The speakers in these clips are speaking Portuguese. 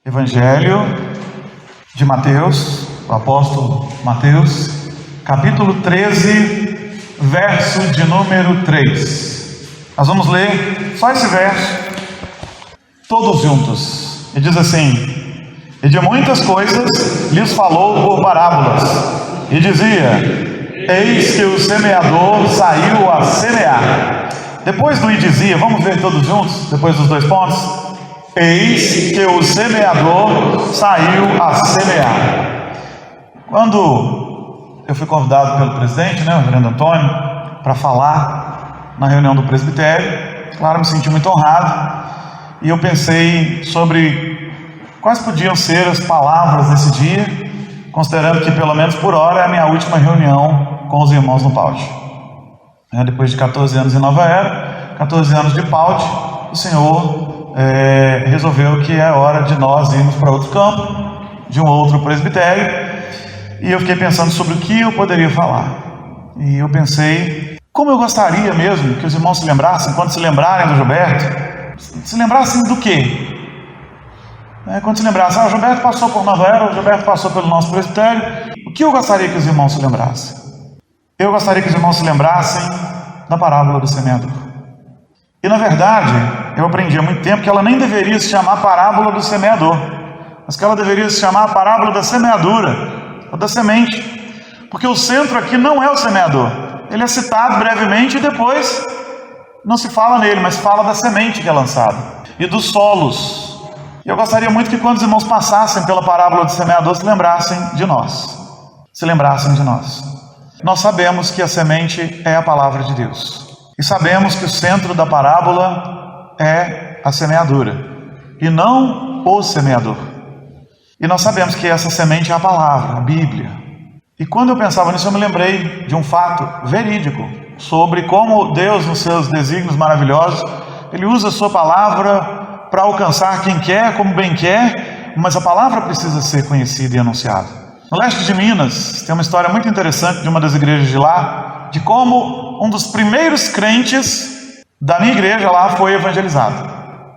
Evangelho de Mateus, o apóstolo Mateus, capítulo 13, verso de número 3. Nós vamos ler só esse verso, todos juntos. E diz assim: e de muitas coisas lhes falou por parábolas, e dizia: eis que o semeador saiu a semear. Depois do e dizia, vamos ver todos juntos, depois dos dois pontos. Eis que o semeador saiu a semear. Quando eu fui convidado pelo presidente, o reverendo Antônio, para falar na reunião do presbitério, claro, me senti muito honrado, e eu pensei sobre quais podiam ser as palavras desse dia, considerando que pelo menos por hora é a minha última reunião com os irmãos no PAUD. Depois de 14 anos em Nova Era, 14 anos de PAUD, o Senhor resolveu que é hora de nós irmos para outro campo, de um outro presbitério, e eu fiquei pensando sobre o que eu poderia falar. E eu pensei, como eu gostaria mesmo que os irmãos se lembrassem, quando se lembrarem do Gilberto, se lembrassem do quê? Quando se lembrassem, o Gilberto passou por Nova Era, o Gilberto passou pelo nosso presbitério, o que eu gostaria que os irmãos se lembrassem? Eu gostaria que os irmãos se lembrassem da parábola do semeador. E na verdade, eu aprendi há muito tempo que ela nem deveria se chamar parábola do semeador, mas que ela deveria se chamar parábola da semeadura, ou da semente, porque o centro aqui não é o semeador. Ele é citado brevemente e depois não se fala nele, mas fala da semente que é lançada e dos solos. E eu gostaria muito que quando os irmãos passassem pela parábola do semeador se lembrassem de nós. Se lembrassem de nós. Nós sabemos que a semente é a palavra de Deus. E sabemos que o centro da parábola é a semeadura, e não o semeador. E nós sabemos que essa semente é a palavra, a Bíblia. E quando eu pensava nisso, eu me lembrei de um fato verídico, sobre como Deus, nos seus desígnios maravilhosos, Ele usa a sua palavra para alcançar quem quer, como bem quer, mas a palavra precisa ser conhecida e anunciada. No leste de Minas, tem uma história muito interessante de uma das igrejas de lá, de como um dos primeiros crentes da minha igreja lá foi evangelizado.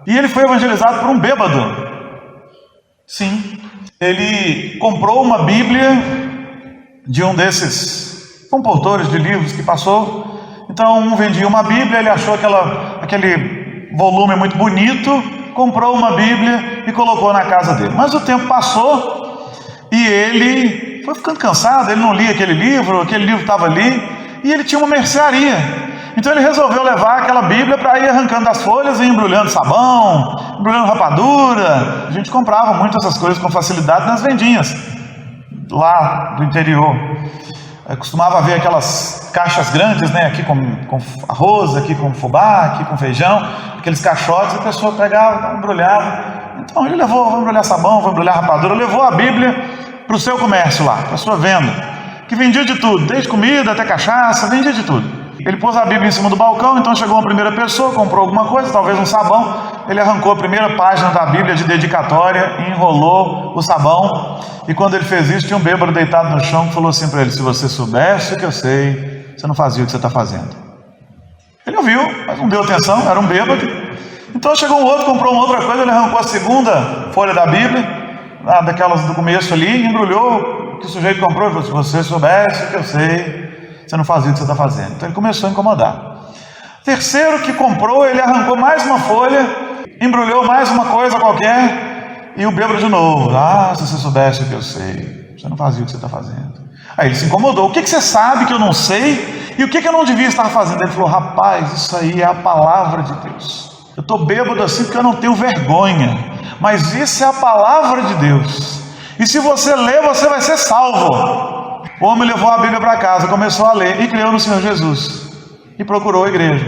E ele foi evangelizado por um bêbado. Sim, ele comprou uma Bíblia de um desses comportores de livros que passou. Então um vendia uma Bíblia, ele achou aquele volume muito bonito, comprou uma Bíblia e colocou na casa dele. Mas o tempo passou e ele foi ficando cansado, ele não lia aquele livro estava ali, e ele tinha uma mercearia. Então ele resolveu levar aquela Bíblia para ir arrancando as folhas e embrulhando sabão, embrulhando rapadura. A gente comprava muito essas coisas com facilidade nas vendinhas lá do interior. Eu costumava haver aquelas caixas grandes, aqui com arroz, aqui com fubá, aqui com feijão, aqueles caixotes, a pessoa pegava, embrulhava. Então ele levou, vou embrulhar sabão, vou embrulhar rapadura, levou a Bíblia para o seu comércio lá, para a sua venda, que vendia de tudo, desde comida até cachaça, vendia de tudo. Ele pôs a Bíblia em cima do balcão, então chegou uma primeira pessoa, comprou alguma coisa, talvez um sabão, ele arrancou a primeira página da Bíblia de dedicatória, enrolou o sabão, e quando ele fez isso, tinha um bêbado deitado no chão que falou assim para ele: se você soubesse o que eu sei, você não fazia o que você está fazendo. Ele ouviu, mas não deu atenção, era um bêbado. Então chegou um outro, comprou uma outra coisa, ele arrancou a segunda folha da Bíblia, daquelas do começo ali, embrulhou que o sujeito comprou e falou: se você soubesse o que eu sei, você não fazia o que você está fazendo. Então ele começou a incomodar. Terceiro que comprou, ele arrancou mais uma folha, embrulhou mais uma coisa qualquer, e o bêbado de novo: se você soubesse o que eu sei, você não fazia o que você está fazendo. Aí ele se incomodou: o que você sabe que eu não sei, e o que eu não devia estar fazendo? Ele falou: rapaz, isso aí é a palavra de Deus. Eu estou bêbado assim porque eu não tenho vergonha, mas isso é a palavra de Deus. E se você ler, você vai ser salvo. O homem levou a Bíblia para casa, começou a ler e creu no Senhor Jesus. E procurou a igreja,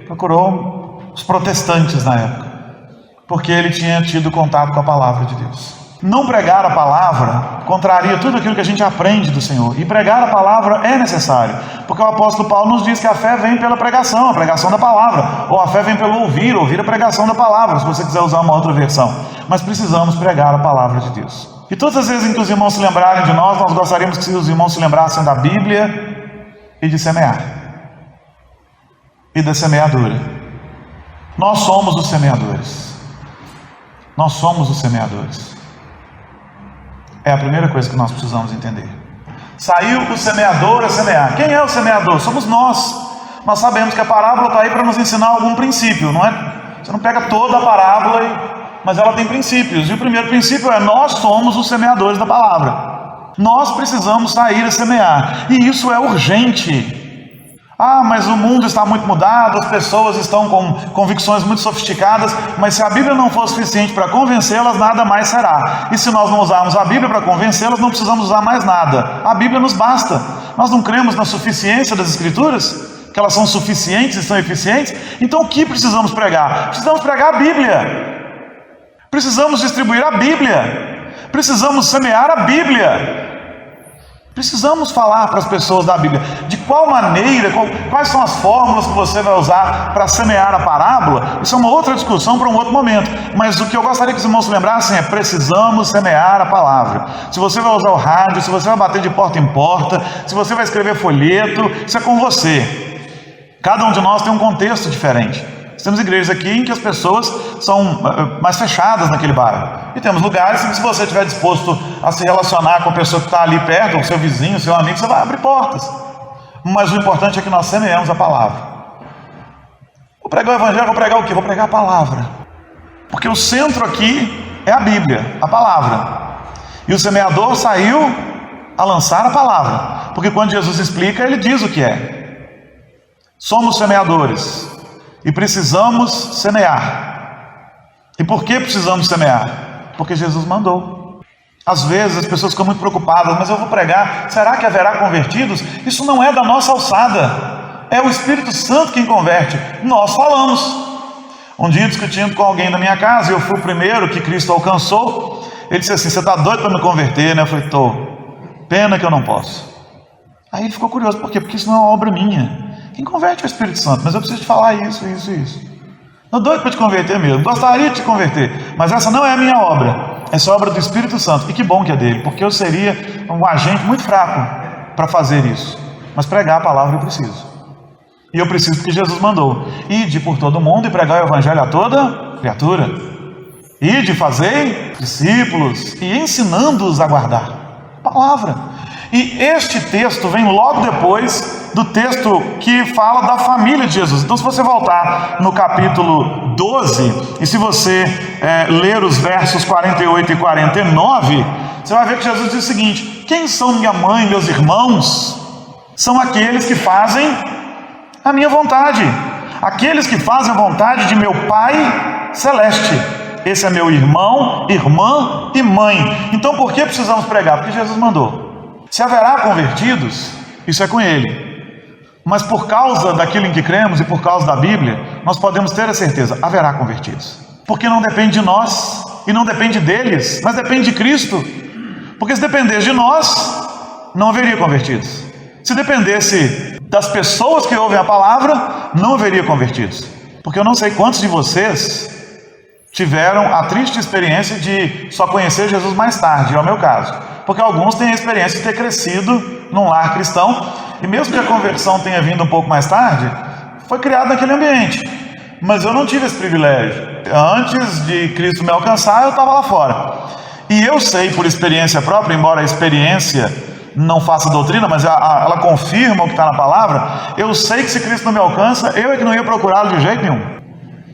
procurou os protestantes na época, porque ele tinha tido contato com a palavra de Deus. Não pregar a palavra contraria tudo aquilo que a gente aprende do Senhor. E pregar a palavra é necessário, porque o apóstolo Paulo nos diz que a fé vem pela pregação, a pregação da palavra. Ou a fé vem pelo ouvir a pregação da palavra, se você quiser usar uma outra versão. Mas precisamos pregar a palavra de Deus. E todas as vezes em que os irmãos se lembrarem de nós gostaríamos que os irmãos se lembrassem da Bíblia e de semear. E da semeadura. Nós somos os semeadores. Nós somos os semeadores. É a primeira coisa que nós precisamos entender. Saiu o semeador a semear. Quem é o semeador? Somos nós. Nós sabemos que a parábola está aí para nos ensinar algum princípio, não é? Você não pega toda a parábola, mas ela tem princípios. E o primeiro princípio é: nós somos os semeadores da palavra. Nós precisamos sair a semear. E isso é urgente. Ah, mas o mundo está muito mudado, as pessoas estão com convicções muito sofisticadas, mas se a Bíblia não for suficiente para convencê-las, nada mais será. E se nós não usarmos a Bíblia para convencê-las, não precisamos usar mais nada. A Bíblia nos basta. Nós não cremos na suficiência das Escrituras, que elas são suficientes e são eficientes. Então o que precisamos pregar? Precisamos pregar a Bíblia. Precisamos distribuir a Bíblia. Precisamos semear a Bíblia. Precisamos falar para as pessoas da Bíblia. De qual maneira, quais são as fórmulas que você vai usar para semear a parábola? Isso é uma outra discussão para um outro momento. Mas o que eu gostaria que os irmãos se lembrassem é: precisamos semear a palavra. Se você vai usar o rádio, se você vai bater de porta em porta, se você vai escrever folheto, isso é com você. Cada um de nós tem um contexto diferente. Temos igrejas aqui em que as pessoas são mais fechadas naquele bairro. E temos lugares em que, se você estiver disposto a se relacionar com a pessoa que está ali perto, o seu vizinho, o seu amigo, você vai abrir portas. Mas o importante é que nós semeemos a palavra. Vou pregar o evangelho, vou pregar o quê? Vou pregar a palavra. Porque o centro aqui é a Bíblia, a palavra. E o semeador saiu a lançar a palavra. Porque quando Jesus explica, ele diz o que é. Somos semeadores. E precisamos semear. E por que precisamos semear? Porque Jesus mandou. Às vezes as pessoas ficam muito preocupadas: mas eu vou pregar, será que haverá convertidos? Isso não é da nossa alçada. É o Espírito Santo quem converte. Nós falamos. Um dia, discutindo com alguém da minha casa, e eu fui o primeiro que Cristo alcançou, ele disse assim: você está doido para me converter, né? Eu falei: estou. Pena que eu não posso. Aí ele ficou curioso: por quê? Porque isso não é uma obra minha. Quem converte é o Espírito Santo, mas eu preciso te falar isso. Estou doido para te converter mesmo, gostaria de te converter, mas essa não é a minha obra, essa é a obra do Espírito Santo. E que bom que é dele, porque eu seria um agente muito fraco para fazer isso. Mas pregar a palavra eu preciso. E eu preciso porque Jesus mandou: ide por todo mundo e pregar o evangelho a toda criatura. Ide, fazei discípulos e ensinando-os a guardar a palavra. E este texto vem logo depois do texto que fala da família de Jesus. Então, se você voltar no capítulo 12, e se você ler os versos 48 e 49, você vai ver que Jesus diz o seguinte: quem são minha mãe e meus irmãos? São aqueles que fazem a minha vontade, aqueles que fazem a vontade de meu Pai Celeste. Esse é meu irmão, irmã e mãe. Então, por que precisamos pregar? Porque Jesus mandou. Se haverá convertidos, isso é com Ele. Mas por causa daquilo em que cremos e por causa da Bíblia, nós podemos ter a certeza: haverá convertidos. Porque não depende de nós e não depende deles, mas depende de Cristo. Porque se dependesse de nós, não haveria convertidos. Se dependesse das pessoas que ouvem a palavra, não haveria convertidos. Porque eu não sei quantos de vocês tiveram a triste experiência de só conhecer Jesus mais tarde, é o meu caso. Porque alguns têm a experiência de ter crescido num lar cristão, e mesmo que a conversão tenha vindo um pouco mais tarde, foi criado naquele ambiente. Mas eu não tive esse privilégio. Antes de Cristo me alcançar, eu estava lá fora. E eu sei por experiência própria, embora a experiência não faça doutrina, mas ela confirma o que está na palavra, eu sei que se Cristo não me alcança, eu é que não ia procurá-lo de jeito nenhum.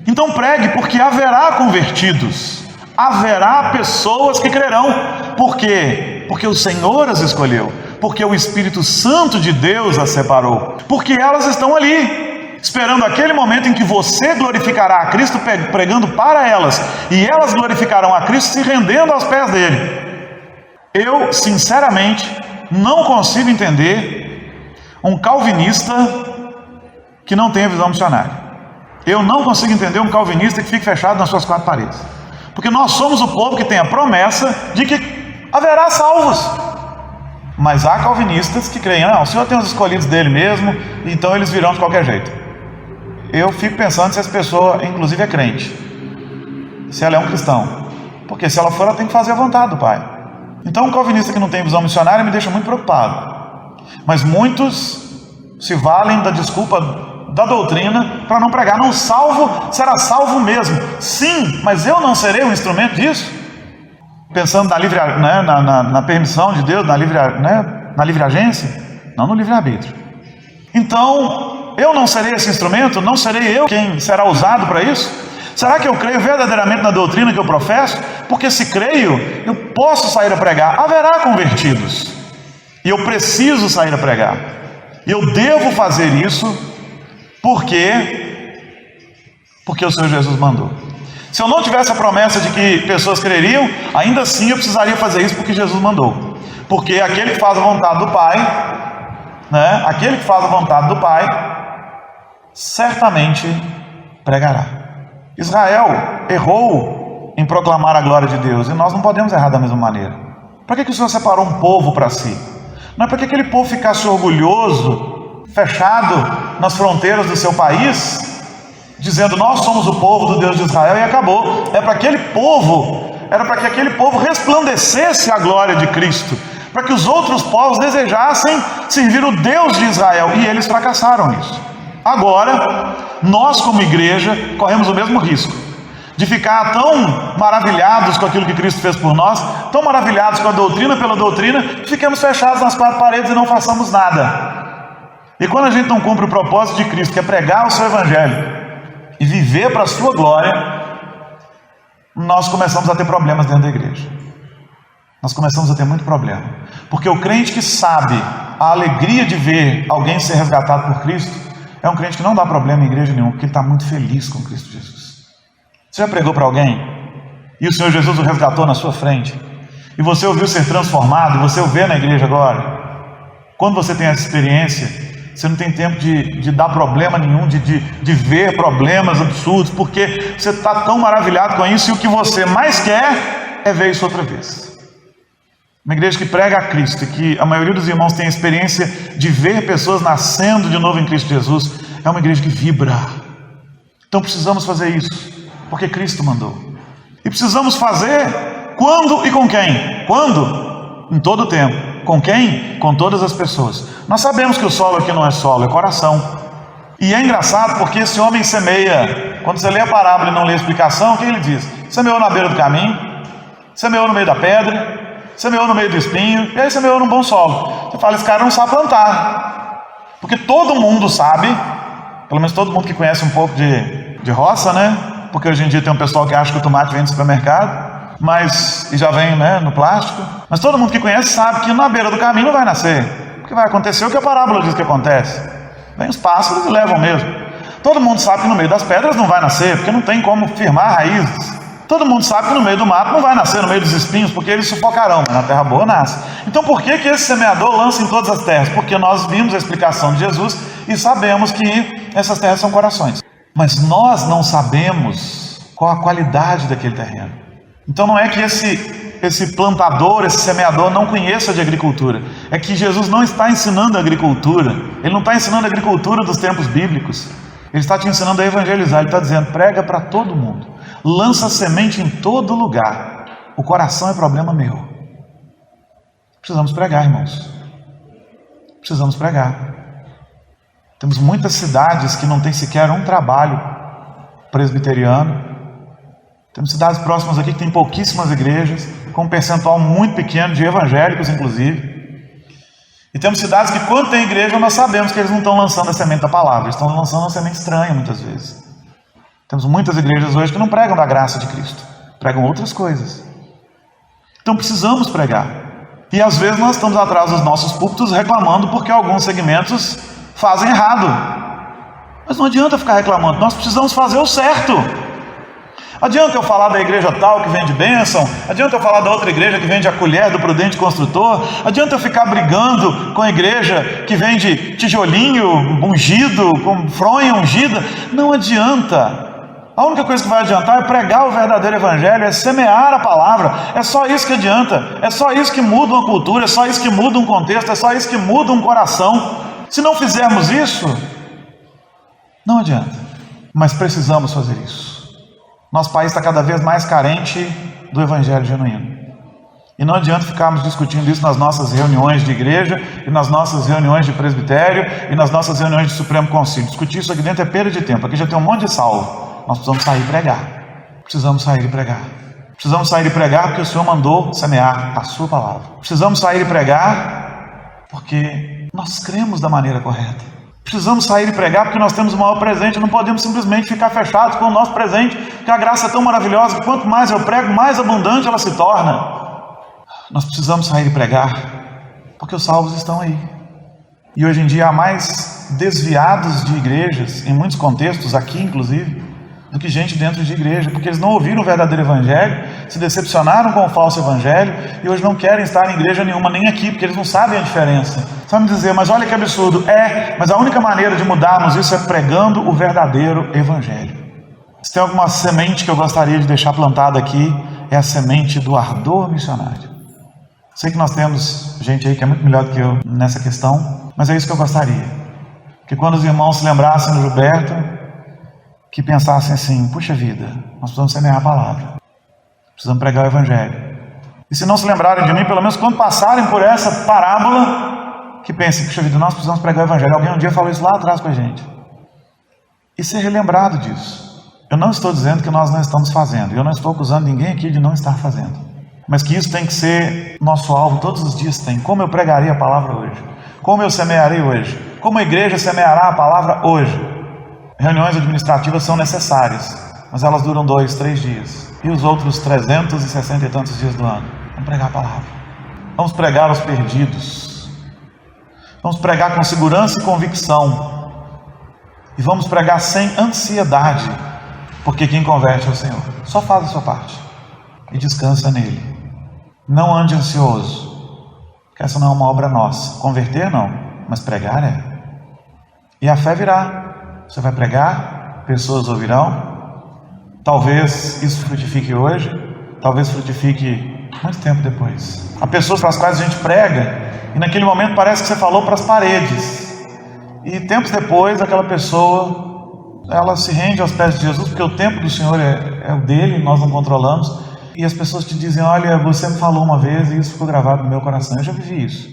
Então pregue, porque haverá convertidos, haverá pessoas que crerão. Por quê? Porque o Senhor as escolheu, porque o Espírito Santo de Deus as separou, porque elas estão ali, esperando aquele momento em que você glorificará a Cristo pregando para elas, e elas glorificarão a Cristo se rendendo aos pés dele. Eu, sinceramente, não consigo entender um calvinista que não tenha visão missionária. Eu não consigo entender um calvinista que fique fechado nas suas quatro paredes. Porque nós somos o povo que tem a promessa de que haverá salvos. Mas há calvinistas que creem: não, o Senhor tem os escolhidos dele mesmo, então eles virão de qualquer jeito. Eu fico pensando se essa pessoa, inclusive, é crente. Se ela é um cristão. Porque se ela for, ela tem que fazer a vontade do Pai. Então, um calvinista que não tem visão missionária me deixa muito preocupado. Mas muitos se valem da desculpa da doutrina para não pregar. Não, salvo será salvo mesmo. Sim, mas eu não serei um instrumento disso. pensando na livre, né, na permissão de Deus, na livre agência, não no livre-arbítrio. Então, eu não serei esse instrumento? Não serei eu quem será usado para isso? Será que eu creio verdadeiramente na doutrina que eu professo? Porque se creio, eu posso sair a pregar. Haverá convertidos. E eu preciso sair a pregar. Eu devo fazer isso porque o Senhor Jesus mandou. Se eu não tivesse a promessa de que pessoas creriam, ainda assim eu precisaria fazer isso porque Jesus mandou. Porque aquele que faz a vontade do Pai, né? Aquele que faz a vontade do Pai, certamente pregará. Israel errou em proclamar a glória de Deus, e nós não podemos errar da mesma maneira. Para que o Senhor separou um povo para si? Não é para que aquele povo ficasse orgulhoso, fechado nas fronteiras do seu país, dizendo nós somos o povo do Deus de Israel e acabou. Era para que aquele povo resplandecesse a glória de Cristo, para que os outros povos desejassem servir o Deus de Israel, e eles fracassaram nisso. Agora, nós como igreja corremos o mesmo risco de ficar tão maravilhados com aquilo que Cristo fez por nós, tão maravilhados com a doutrina pela doutrina, que fiquemos fechados nas quatro paredes e não façamos nada. E quando a gente não cumpre o propósito de Cristo, que é pregar o seu evangelho e viver para a sua glória, nós começamos a ter problemas dentro da igreja. Nós começamos a ter muito problema, porque o crente que sabe a alegria de ver alguém ser resgatado por Cristo é um crente que não dá problema em igreja nenhuma, porque ele está muito feliz com Cristo Jesus. Você já pregou para alguém e o Senhor Jesus o resgatou na sua frente, e você ouviu ser transformado, e você o vê na igreja agora? Quando você tem essa experiência, você não tem tempo de dar problema nenhum, de ver problemas absurdos, porque você está tão maravilhado com isso, e o que você mais quer é ver isso outra vez. Uma igreja que prega a Cristo, e que a maioria dos irmãos tem a experiência de ver pessoas nascendo de novo em Cristo Jesus, é uma igreja que vibra. Então precisamos fazer isso, porque Cristo mandou. E precisamos fazer quando e com quem? Quando? Em todo o tempo. Com quem? Com todas as pessoas. Nós sabemos que o solo aqui não é solo, é coração. E é engraçado porque esse homem semeia. Quando você lê a parábola e não lê a explicação, o que ele diz? Semeou na beira do caminho, semeou no meio da pedra, semeou no meio do espinho, e aí semeou num bom solo. Você fala, esse cara não sabe plantar. Porque todo mundo sabe, pelo menos todo mundo que conhece um pouco de roça, né? Porque hoje em dia tem um pessoal que acha que o tomate vem do supermercado, e já vem, né, no plástico. Mas todo mundo que conhece sabe que na beira do caminho não vai nascer. Porque vai acontecer o que a parábola diz que acontece. Vem os pássaros e levam mesmo. Todo mundo sabe que no meio das pedras não vai nascer, porque não tem como firmar raízes. Todo mundo sabe que no meio do mato não vai nascer, no meio dos espinhos, porque eles sufocarão, mas na terra boa nasce. Então por que esse semeador lança em todas as terras? Porque nós vimos a explicação de Jesus e sabemos que essas terras são corações. Mas nós não sabemos qual a qualidade daquele terreno. Então não é que esse plantador, esse semeador não conheça de agricultura. É que Jesus não está ensinando a agricultura. Ele não está ensinando a agricultura dos tempos bíblicos. Ele está te ensinando a evangelizar. Ele está dizendo, prega para todo mundo. Lança semente em todo lugar. O coração é problema meu. Precisamos pregar, irmãos. Precisamos pregar. Temos muitas cidades que não tem sequer um trabalho presbiteriano. Temos cidades próximas aqui que tem pouquíssimas igrejas, com um percentual muito pequeno de evangélicos, inclusive. E temos cidades que, quando tem igreja, nós sabemos que eles não estão lançando a semente da palavra, eles estão lançando uma semente estranha muitas vezes. Temos muitas igrejas hoje que não pregam da graça de Cristo, pregam outras coisas. Então precisamos pregar. E às vezes nós estamos atrás dos nossos púlpitos reclamando porque alguns segmentos fazem errado. Mas não adianta ficar reclamando, nós precisamos fazer o certo. Adianta eu falar da igreja tal que vende bênção? Adianta eu falar da outra igreja que vende a colher do prudente construtor? Adianta eu ficar brigando com a igreja que vende tijolinho ungido, com fronha ungida? Não adianta. A única coisa que vai adiantar é pregar o verdadeiro evangelho, é semear a palavra. É só isso que adianta. É só isso que muda uma cultura, é só isso que muda um contexto, é só isso que muda um coração. Se não fizermos isso, não adianta. Mas precisamos fazer isso. Nosso país está cada vez mais carente do evangelho genuíno. E não adianta ficarmos discutindo isso nas nossas reuniões de igreja, e nas nossas reuniões de presbitério, e nas nossas reuniões de Supremo Concílio. Discutir isso aqui dentro é perda de tempo. Aqui já tem um monte de salvo. Nós precisamos sair e pregar. Precisamos sair e pregar. Precisamos sair e pregar porque o Senhor mandou semear a sua palavra. Precisamos sair e pregar porque nós cremos da maneira correta. Precisamos sair e pregar porque nós temos o maior presente. Não podemos simplesmente ficar fechados com o nosso presente, porque a graça é tão maravilhosa que quanto mais eu prego, mais abundante ela se torna. Nós precisamos sair e pregar porque os salvos estão aí. E hoje em dia há mais desviados de igrejas, em muitos contextos, aqui inclusive, do que gente dentro de igreja, porque eles não ouviram o verdadeiro evangelho, se decepcionaram com o falso evangelho e hoje não querem estar em igreja nenhuma, nem aqui, porque eles não sabem a diferença. Você vai me dizer, mas olha que absurdo. Mas a única maneira de mudarmos isso é pregando o verdadeiro evangelho. Se tem alguma semente que eu gostaria de deixar plantada aqui, é a semente do ardor missionário. Sei que nós temos gente aí que é muito melhor do que eu nessa questão, mas é isso que eu gostaria. Que quando os irmãos se lembrassem do Gilberto, que pensassem assim, puxa vida, nós precisamos semear a palavra, precisamos pregar o evangelho. E se não se lembrarem de mim, pelo menos quando passarem por essa parábola, que pensem, puxa vida, nós precisamos pregar o evangelho. Alguém um dia falou isso lá atrás com a gente. E ser relembrado disso. Eu não estou dizendo que nós não estamos fazendo, eu não estou acusando ninguém aqui de não estar fazendo. Mas que isso tem que ser nosso alvo, todos os dias tem. Como eu pregarei a palavra hoje? Como eu semearei hoje? Como a igreja semeará a palavra hoje? Reuniões administrativas são necessárias, mas elas duram 2, 3 dias. E os outros 360 e tantos dias do ano? Vamos pregar a palavra. Vamos pregar aos perdidos. Vamos pregar com segurança e convicção. E vamos pregar sem ansiedade, porque quem converte é o Senhor. Só faz a sua parte e descansa nele. Não ande ansioso, porque essa não é uma obra nossa. Converter não, mas pregar é. E a fé virá. Você vai pregar, pessoas ouvirão. Talvez isso frutifique hoje, talvez frutifique muito tempo depois. Há pessoas para as quais a gente prega e naquele momento parece que você falou para as paredes. E tempos depois aquela pessoa, ela se rende aos pés de Jesus, porque o tempo do Senhor é o dele, nós não controlamos. E as pessoas te dizem, olha, você me falou uma vez e isso ficou gravado no meu coração. Eu já vivi isso.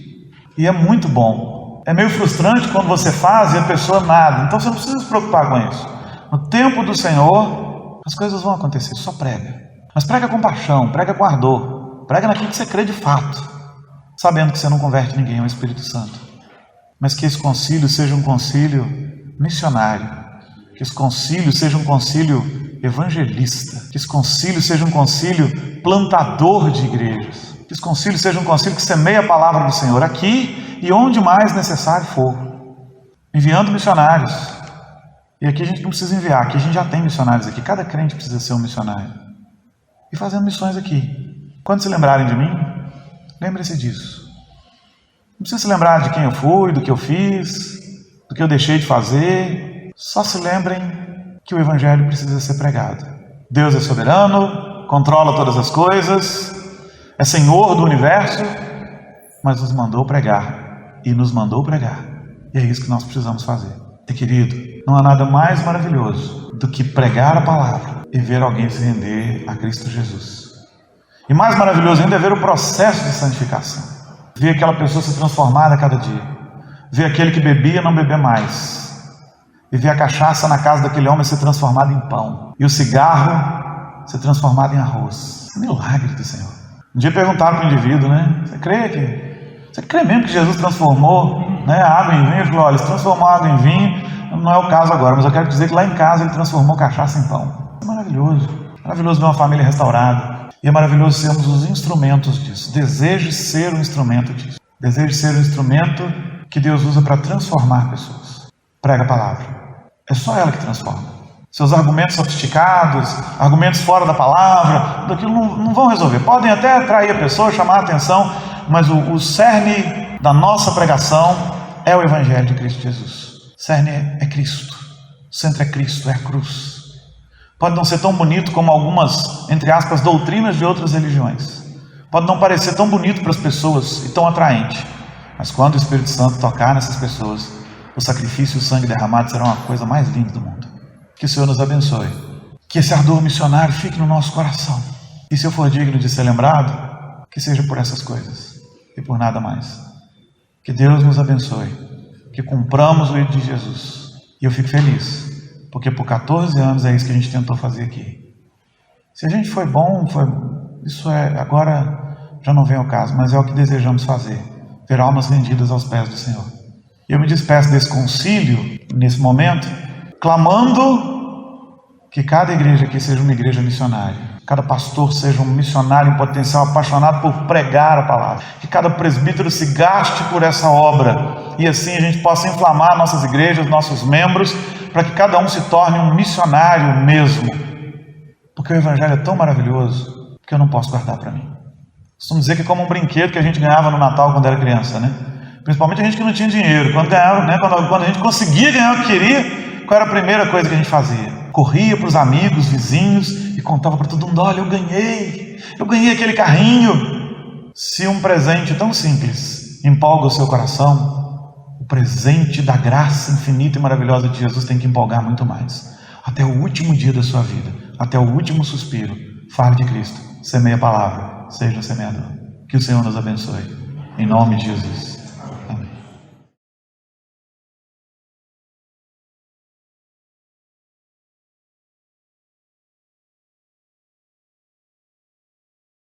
E é muito bom. É meio frustrante quando você faz e a pessoa nada. Então você não precisa se preocupar com isso. No tempo do Senhor, as coisas vão acontecer. Só prega. Mas prega com paixão, prega com ardor. Prega naquilo que você crê de fato. Sabendo que você não converte ninguém ao Espírito Santo. Mas que esse concílio seja um concílio missionário. Que esse concílio seja um concílio evangelista, que esse concílio seja um concílio plantador de igrejas, que esse concílio seja um concílio que semeia a palavra do Senhor aqui e onde mais necessário for, enviando missionários. E aqui a gente não precisa enviar, aqui a gente já tem missionários aqui, cada crente precisa ser um missionário, e fazendo missões aqui. Quando se lembrarem de mim, lembre-se disso. Não precisa se lembrar de quem eu fui, do que eu fiz, do que eu deixei de fazer. Só se lembrem que o evangelho precisa ser pregado. Deus é soberano, controla todas as coisas, é Senhor do universo, mas nos mandou pregar, e nos mandou pregar. E é isso que nós precisamos fazer. E querido, não há nada mais maravilhoso do que pregar a palavra e ver alguém se render a Cristo Jesus. E mais maravilhoso ainda é ver o processo de santificação. Ver aquela pessoa se transformar a cada dia. Ver aquele que bebia não beber mais. E ver a cachaça na casa daquele homem ser transformada em pão. E o cigarro ser transformado em arroz. É um milagre do Senhor. Um dia perguntaram para o indivíduo, né? Você crê mesmo que Jesus transformou, né, a água em vinho? Ele falou, olha, se transformou a água em vinho, não é o caso agora, mas eu quero dizer que lá em casa ele transformou cachaça em pão. É maravilhoso. Maravilhoso ver uma família restaurada. E é maravilhoso sermos os instrumentos disso. Deseje ser um instrumento disso. Deseje ser um instrumento que Deus usa para transformar pessoas. Prega a palavra. É só ela que transforma. Seus argumentos sofisticados, argumentos fora da palavra, daquilo não vão resolver. Podem até atrair a pessoa, chamar a atenção, mas o cerne da nossa pregação é o Evangelho de Cristo Jesus. O cerne é Cristo. O centro é Cristo, é a cruz. Pode não ser tão bonito como algumas, entre aspas, doutrinas de outras religiões. Pode não parecer tão bonito para as pessoas e tão atraente. Mas quando o Espírito Santo tocar nessas pessoas, o sacrifício e o sangue derramado serão a coisa mais linda do mundo. Que o Senhor nos abençoe. Que esse ardor missionário fique no nosso coração. E se eu for digno de ser lembrado, que seja por essas coisas e por nada mais. Que Deus nos abençoe. Que cumpramos o ídolo de Jesus. E eu fico feliz, porque por 14 anos é isso que a gente tentou fazer aqui. Se a gente foi bom, foi Isso agora já não vem ao caso, mas é o que desejamos fazer, ver almas rendidas aos pés do Senhor. E eu me despeço desse concílio, nesse momento, clamando que cada igreja aqui seja uma igreja missionária, cada pastor seja um missionário em potencial, apaixonado por pregar a palavra, que cada presbítero se gaste por essa obra, e assim a gente possa inflamar nossas igrejas, nossos membros, para que cada um se torne um missionário mesmo, porque o Evangelho é tão maravilhoso que eu não posso guardar para mim. Costumo dizer que é como um brinquedo que a gente ganhava no Natal quando era criança, né? Principalmente a gente que não tinha dinheiro. Quando ganhava, né? Quando a gente conseguia ganhar o que queria, qual era a primeira coisa que a gente fazia? Corria para os amigos, vizinhos e contava para todo mundo: olha, eu ganhei aquele carrinho. Se um presente tão simples empolga o seu coração, o presente da graça infinita e maravilhosa de Jesus tem que empolgar muito mais. Até o último dia da sua vida, até o último suspiro, fale de Cristo, semeie a palavra, seja um semeador. Que o Senhor nos abençoe, em nome de Jesus.